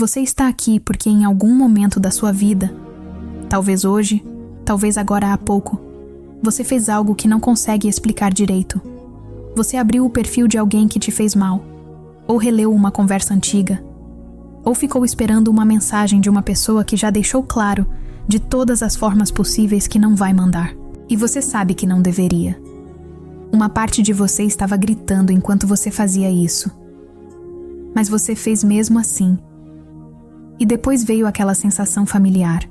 Você está aqui porque em algum momento da sua vida, talvez hoje, talvez agora há pouco, você fez algo que não consegue explicar direito. Você abriu o perfil de alguém que te fez mal, ou releu uma conversa antiga, ou ficou esperando uma mensagem de uma pessoa que já deixou claro, de todas as formas possíveis, que não vai mandar. E você sabe que não deveria. Uma parte de você estava gritando enquanto você fazia isso. Mas você fez mesmo assim. E depois veio aquela sensação familiar.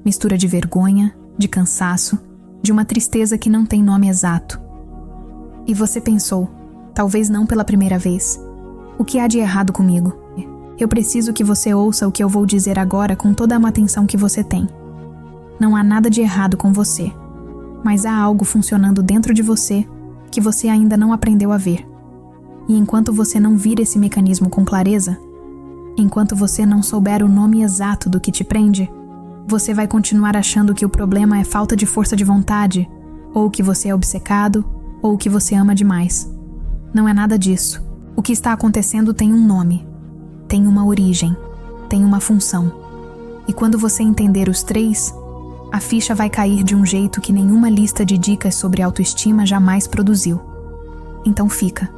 Mistura de vergonha, de cansaço, de uma tristeza que não tem nome exato. E você pensou, talvez não pela primeira vez, o que há de errado comigo? Eu preciso que você ouça o que eu vou dizer agora com toda a atenção que você tem. Não há nada de errado com você, mas há algo funcionando dentro de você que você ainda não aprendeu a ver. E enquanto você não vir esse mecanismo com clareza, enquanto você não souber o nome exato do que te prende, você vai continuar achando que o problema é falta de força de vontade, ou que você é obcecado, ou que você ama demais. Não é nada disso. O que está acontecendo tem um nome, tem uma origem, tem uma função. E quando você entender os três, a ficha vai cair de um jeito que nenhuma lista de dicas sobre autoestima jamais produziu. Então fica,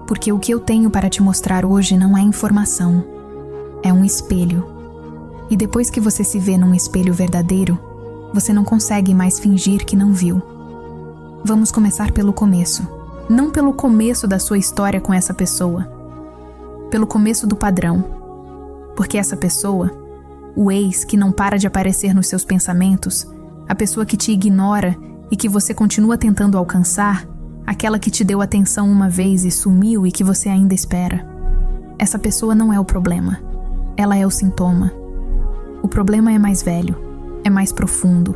porque o que eu tenho para te mostrar hoje não é informação, é um espelho. E depois que você se vê num espelho verdadeiro, você não consegue mais fingir que não viu. Vamos começar pelo começo. Não pelo começo da sua história com essa pessoa. Pelo começo do padrão. Porque essa pessoa, o ex que não para de aparecer nos seus pensamentos, a pessoa que te ignora e que você continua tentando alcançar, aquela que te deu atenção uma vez e sumiu e que você ainda espera. Essa pessoa não é o problema. Ela é o sintoma. O problema é mais velho, é mais profundo,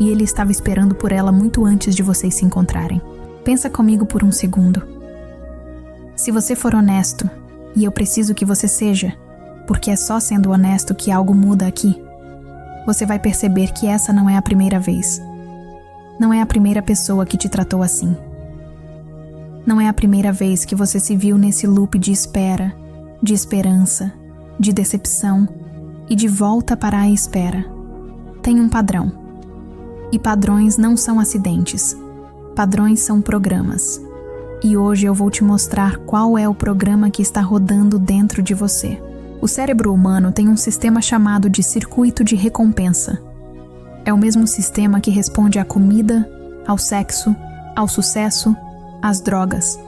e ele estava esperando por ela muito antes de vocês se encontrarem. Pensa comigo por um segundo. Se você for honesto, e eu preciso que você seja, porque é só sendo honesto que algo muda aqui, você vai perceber que essa não é a primeira vez. Não é a primeira pessoa que te tratou assim. Não é a primeira vez que você se viu nesse loop de espera, de esperança, de decepção e de volta para a espera. Tem um padrão. E padrões não são acidentes. Padrões são programas. E hoje eu vou te mostrar qual é o programa que está rodando dentro de você. O cérebro humano tem um sistema chamado de circuito de recompensa. É o mesmo sistema que responde à comida, ao sexo, ao sucesso, às drogas.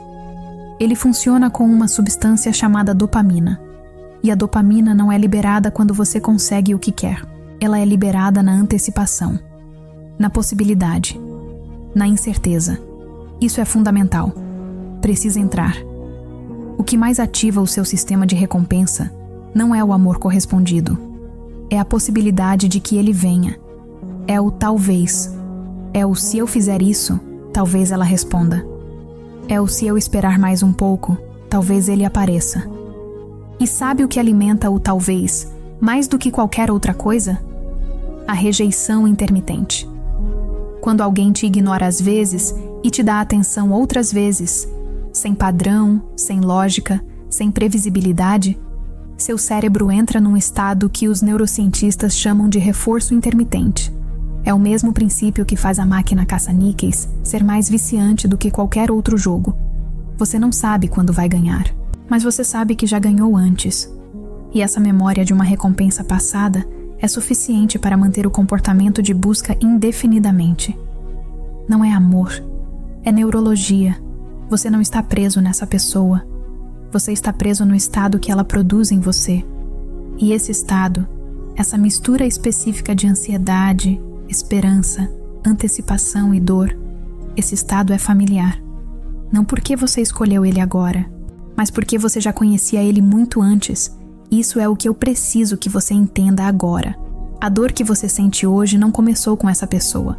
Ele funciona com uma substância chamada dopamina. E a dopamina não é liberada quando você consegue o que quer. Ela é liberada na antecipação, na possibilidade, na incerteza. Isso é fundamental. Precisa entrar. O que mais ativa o seu sistema de recompensa não é o amor correspondido. É a possibilidade de que ele venha. É o talvez. É o se eu fizer isso, talvez ela responda. É o se eu esperar mais um pouco, talvez ele apareça. E sabe o que alimenta o talvez, mais do que qualquer outra coisa? A rejeição intermitente. Quando alguém te ignora às vezes e te dá atenção outras vezes, sem padrão, sem lógica, sem previsibilidade, seu cérebro entra num estado que os neurocientistas chamam de reforço intermitente. É o mesmo princípio que faz a máquina caça-níqueis ser mais viciante do que qualquer outro jogo. Você não sabe quando vai ganhar, mas você sabe que já ganhou antes. E essa memória de uma recompensa passada é suficiente para manter o comportamento de busca indefinidamente. Não é amor, é neurologia. Você não está preso nessa pessoa. Você está preso no estado que ela produz em você. E esse estado, essa mistura específica de ansiedade, esperança, antecipação e dor, esse estado é familiar. Não porque você escolheu ele agora, mas porque você já conhecia ele muito antes. Isso é o que eu preciso que você entenda agora. A dor que você sente hoje não começou com essa pessoa.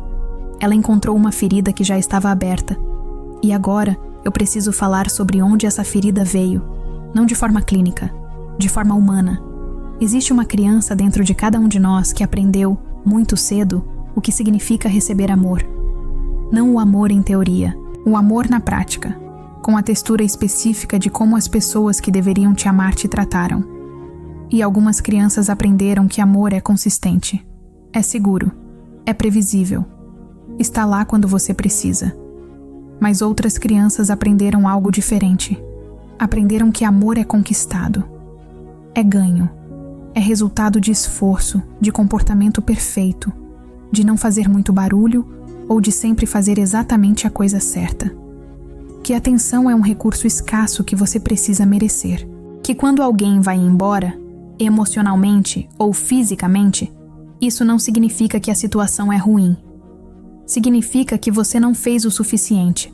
Ela encontrou uma ferida que já estava aberta. E agora, eu preciso falar sobre onde essa ferida veio. Não de forma clínica, de forma humana. Existe uma criança dentro de cada um de nós que aprendeu, muito cedo, o que significa receber amor. Não o amor em teoria, o amor na prática, com a textura específica de como as pessoas que deveriam te amar te trataram. E algumas crianças aprenderam que amor é consistente, é seguro, é previsível, está lá quando você precisa. Mas outras crianças aprenderam algo diferente. Aprenderam que amor é conquistado, é ganho, é resultado de esforço, de comportamento perfeito, de não fazer muito barulho ou de sempre fazer exatamente a coisa certa. Que a atenção é um recurso escasso que você precisa merecer. Que quando alguém vai embora, emocionalmente ou fisicamente, isso não significa que a situação é ruim. Significa que você não fez o suficiente.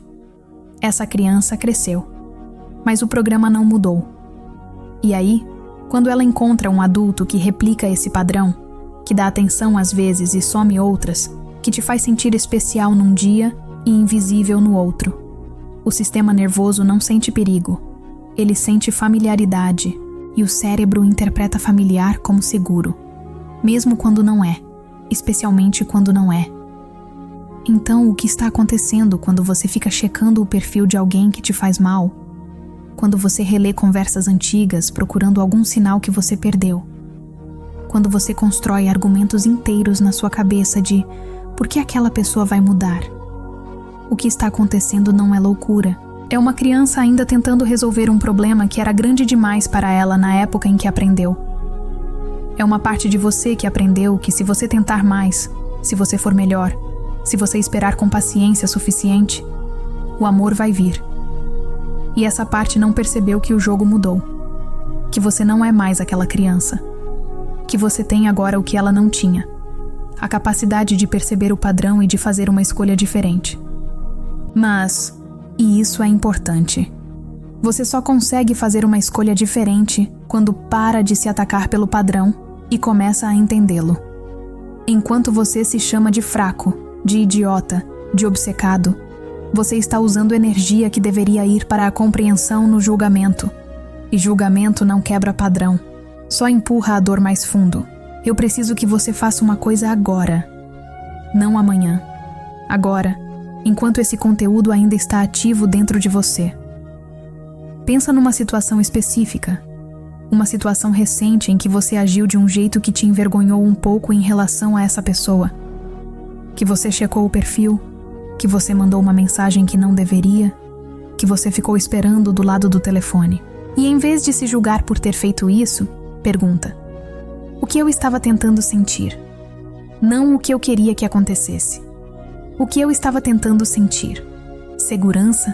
Essa criança cresceu, mas o programa não mudou. E aí, quando ela encontra um adulto que replica esse padrão, que dá atenção às vezes e some outras, que te faz sentir especial num dia e invisível no outro, o sistema nervoso não sente perigo, ele sente familiaridade, e o cérebro interpreta familiar como seguro, mesmo quando não é, especialmente quando não é. Então, o que está acontecendo quando você fica checando o perfil de alguém que te faz mal? Quando você relê conversas antigas procurando algum sinal que você perdeu? Quando você constrói argumentos inteiros na sua cabeça de por que aquela pessoa vai mudar? O que está acontecendo não é loucura. É uma criança ainda tentando resolver um problema que era grande demais para ela na época em que aprendeu. É uma parte de você que aprendeu que se você tentar mais, se você for melhor, se você esperar com paciência suficiente, o amor vai vir. E essa parte não percebeu que o jogo mudou, que você não é mais aquela criança, que você tem agora o que ela não tinha, a capacidade de perceber o padrão e de fazer uma escolha diferente. Mas, e isso é importante, você só consegue fazer uma escolha diferente quando para de se atacar pelo padrão e começa a entendê-lo. Enquanto você se chama de fraco, de idiota, de obcecado, você está usando energia que deveria ir para a compreensão no julgamento. E julgamento não quebra padrão, só empurra a dor mais fundo. Eu preciso que você faça uma coisa agora, não amanhã. Agora, enquanto esse conteúdo ainda está ativo dentro de você. Pensa numa situação específica, uma situação recente em que você agiu de um jeito que te envergonhou um pouco em relação a essa pessoa. Que você checou o perfil, que você mandou uma mensagem que não deveria, que você ficou esperando do lado do telefone. E em vez de se julgar por ter feito isso, pergunta: o que eu estava tentando sentir? Não o que eu queria que acontecesse. O que eu estava tentando sentir? Segurança?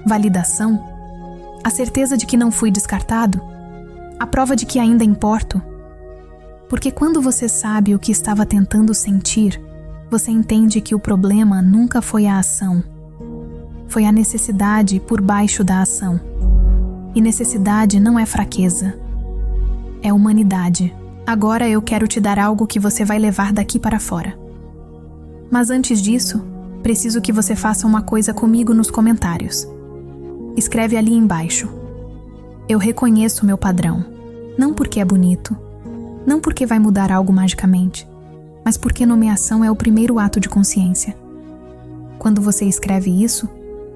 Validação? A certeza de que não fui descartado? A prova de que ainda importo? Porque quando você sabe o que estava tentando sentir, você entende que o problema nunca foi a ação. Foi a necessidade por baixo da ação. E necessidade não é fraqueza. É humanidade. Agora eu quero te dar algo que você vai levar daqui para fora. Mas antes disso, preciso que você faça uma coisa comigo nos comentários. Escreve ali embaixo: eu reconheço meu padrão. Não porque é bonito, não porque vai mudar algo magicamente, mas porque nomeação é o primeiro ato de consciência. Quando você escreve isso,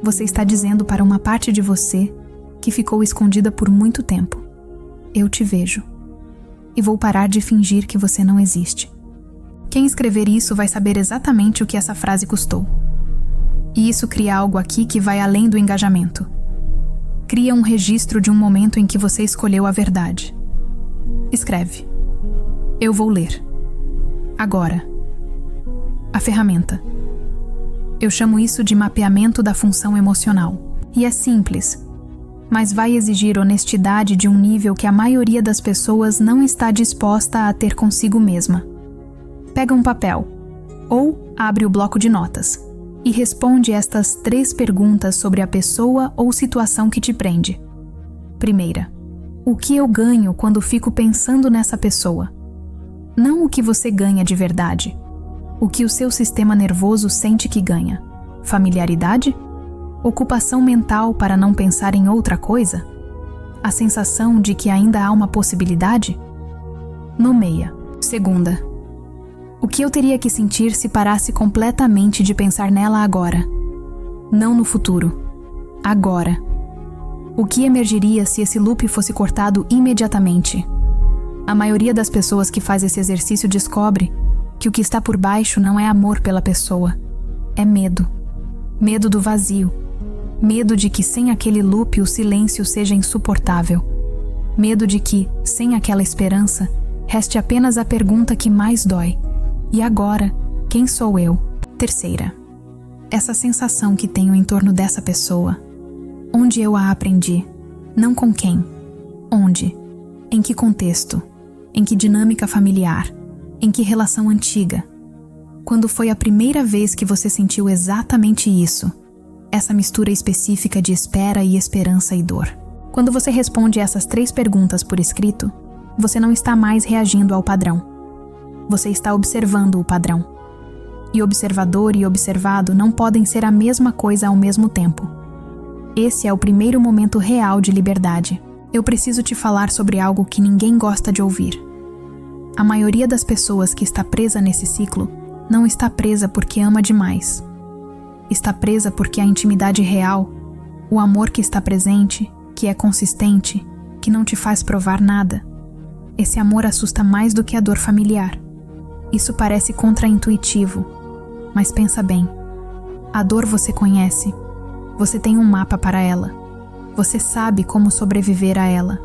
você está dizendo para uma parte de você que ficou escondida por muito tempo: eu te vejo. E vou parar de fingir que você não existe. Quem escrever isso vai saber exatamente o que essa frase custou. E isso cria algo aqui que vai além do engajamento. Cria um registro de um momento em que você escolheu a verdade. Escreve: eu vou ler. Agora. A ferramenta. Eu chamo isso de mapeamento da função emocional. E é simples, mas vai exigir honestidade de um nível que a maioria das pessoas não está disposta a ter consigo mesma. Pega um papel, ou abre o bloco de notas, e responde estas 3 perguntas sobre a pessoa ou situação que te prende. Primeira: o que eu ganho quando fico pensando nessa pessoa? Não o que você ganha de verdade. O que o seu sistema nervoso sente que ganha. Familiaridade? Ocupação mental para não pensar em outra coisa? A sensação de que ainda há uma possibilidade? Nomeia. Segunda: o que eu teria que sentir se parasse completamente de pensar nela agora? Não no futuro. Agora. O que emergiria se esse loop fosse cortado imediatamente? A maioria das pessoas que faz esse exercício descobre que o que está por baixo não é amor pela pessoa, é medo. Medo do vazio. Medo de que sem aquele loop o silêncio seja insuportável. Medo de que, sem aquela esperança, reste apenas a pergunta que mais dói. E agora, quem sou eu? Terceira. Essa sensação que tenho em torno dessa pessoa. Onde eu a aprendi? Não com quem. Onde? Em que contexto? Em que dinâmica familiar? Em que relação antiga? Quando foi a primeira vez que você sentiu exatamente isso? Essa mistura específica de espera e esperança e dor. Quando você responde essas 3 perguntas por escrito, você não está mais reagindo ao padrão. Você está observando o padrão. E observador e observado não podem ser a mesma coisa ao mesmo tempo. Esse é o primeiro momento real de liberdade. Eu preciso te falar sobre algo que ninguém gosta de ouvir. A maioria das pessoas que está presa nesse ciclo não está presa porque ama demais. Está presa porque a intimidade real, o amor que está presente, que é consistente, que não te faz provar nada. Esse amor assusta mais do que a dor familiar. Isso parece contraintuitivo, mas pensa bem. A dor você conhece. Você tem um mapa para ela. Você sabe como sobreviver a ela.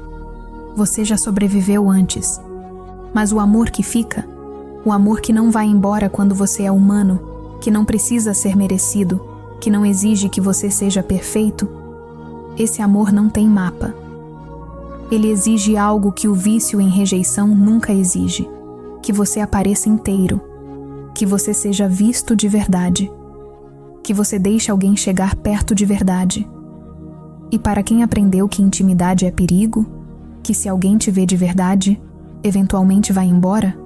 Você já sobreviveu antes. Mas o amor que fica, o amor que não vai embora quando você é humano, que não precisa ser merecido, que não exige que você seja perfeito, esse amor não tem mapa. Ele exige algo que o vício em rejeição nunca exige: que você apareça inteiro, que você seja visto de verdade, que você deixe alguém chegar perto de verdade. E para quem aprendeu que intimidade é perigo, que se alguém te vê de verdade, eventualmente vai embora,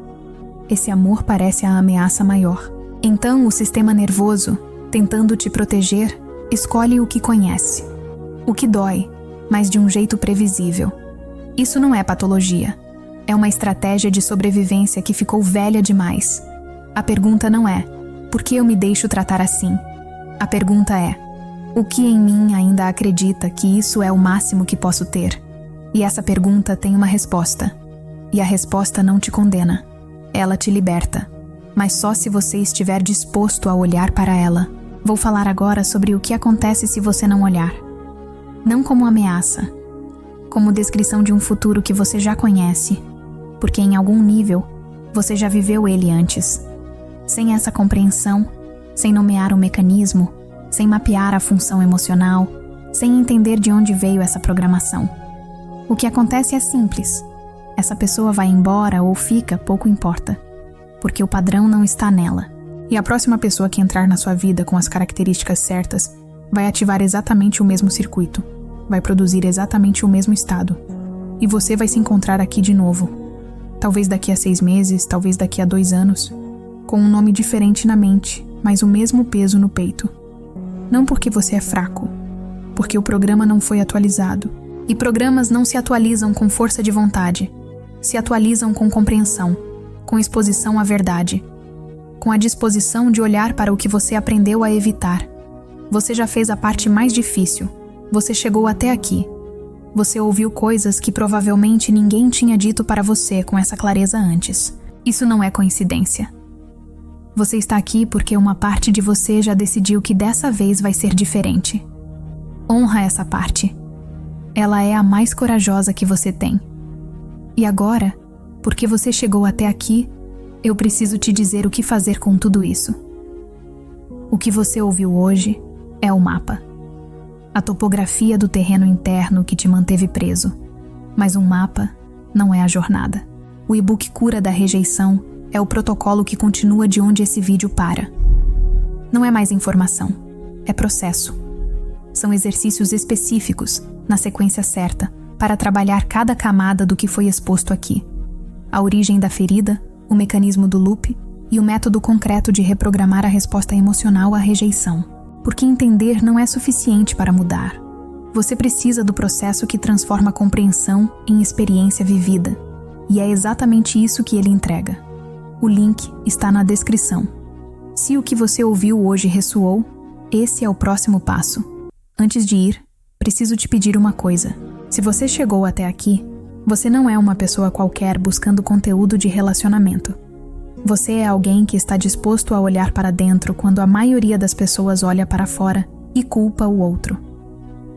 esse amor parece a ameaça maior. Então o sistema nervoso, tentando te proteger, escolhe o que conhece, o que dói, mas de um jeito previsível. Isso não é patologia. É uma estratégia de sobrevivência que ficou velha demais. A pergunta não é: por que eu me deixo tratar assim? A pergunta é: o que em mim ainda acredita que isso é o máximo que posso ter? E essa pergunta tem uma resposta. E a resposta não te condena. Ela te liberta. Mas só se você estiver disposto a olhar para ela. Vou falar agora sobre o que acontece se você não olhar. Não como ameaça, como descrição de um futuro que você já conhece, porque em algum nível você já viveu ele antes. Sem essa compreensão, sem nomear o mecanismo, sem mapear a função emocional, sem entender de onde veio essa programação. O que acontece é simples. Essa pessoa vai embora ou fica, pouco importa, porque o padrão não está nela. E a próxima pessoa que entrar na sua vida com as características certas vai ativar exatamente o mesmo circuito, vai produzir exatamente o mesmo estado. E você vai se encontrar aqui de novo. Talvez daqui a 6 meses, talvez daqui a 2 anos, com um nome diferente na mente, mas o mesmo peso no peito. Não porque você é fraco, porque o programa não foi atualizado. E programas não se atualizam com força de vontade, se atualizam com compreensão, com exposição à verdade, com a disposição de olhar para o que você aprendeu a evitar. Você já fez a parte mais difícil. Você chegou até aqui. Você ouviu coisas que provavelmente ninguém tinha dito para você com essa clareza antes. Isso não é coincidência. Você está aqui porque uma parte de você já decidiu que dessa vez vai ser diferente. Honra essa parte. Ela é a mais corajosa que você tem. E agora, porque você chegou até aqui, eu preciso te dizer o que fazer com tudo isso. O que você ouviu hoje é o mapa. A topografia do terreno interno que te manteve preso. Mas um mapa não é a jornada. O e-book Cura da Rejeição é o protocolo que continua de onde esse vídeo para. Não é mais informação, é processo. São exercícios específicos, na sequência certa, para trabalhar cada camada do que foi exposto aqui. A origem da ferida, o mecanismo do loop e o método concreto de reprogramar a resposta emocional à rejeição. Porque entender não é suficiente para mudar. Você precisa do processo que transforma a compreensão em experiência vivida. E é exatamente isso que ele entrega. O link está na descrição. Se o que você ouviu hoje ressoou, esse é o próximo passo. Antes de ir, preciso te pedir uma coisa. Se você chegou até aqui, Você não é uma pessoa qualquer buscando conteúdo de relacionamento. Você é alguém que está disposto a olhar para dentro quando a maioria das pessoas olha para fora e culpa o outro.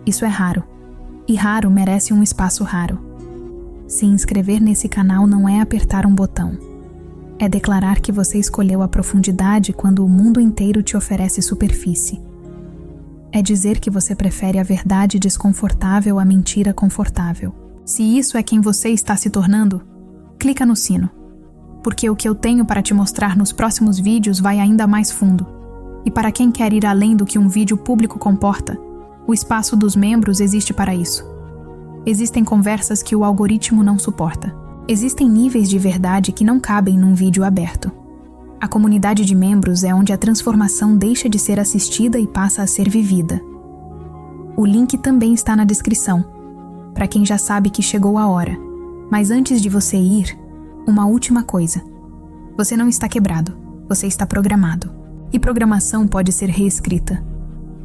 Isso é raro, e raro merece um espaço raro. Se inscrever nesse canal não é apertar um botão. É declarar que você escolheu a profundidade quando o mundo inteiro te oferece superfície. É dizer que você prefere a verdade desconfortável à mentira confortável. Se isso é quem você está se tornando, clica no sino, porque o que eu tenho para te mostrar nos próximos vídeos vai ainda mais fundo. E para quem quer ir além do que um vídeo público comporta, o espaço dos membros existe para isso. Existem conversas que o algoritmo não suporta. Existem níveis de verdade que não cabem num vídeo aberto. A comunidade de membros é onde a transformação deixa de ser assistida e passa a ser vivida. O link também está na descrição, para quem já sabe que chegou a hora. Mas antes de você ir, uma última coisa. Você não está quebrado, você está programado. E programação pode ser reescrita.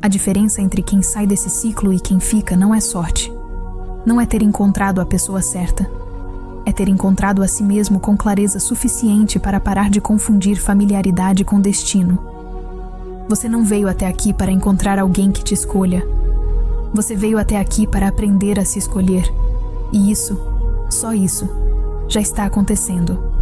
A diferença entre quem sai desse ciclo e quem fica não é sorte. Não é ter encontrado a pessoa certa. É ter encontrado a si mesmo com clareza suficiente para parar de confundir familiaridade com destino. Você não veio até aqui para encontrar alguém que te escolha. Você veio até aqui para aprender a se escolher. E isso, só isso, já está acontecendo.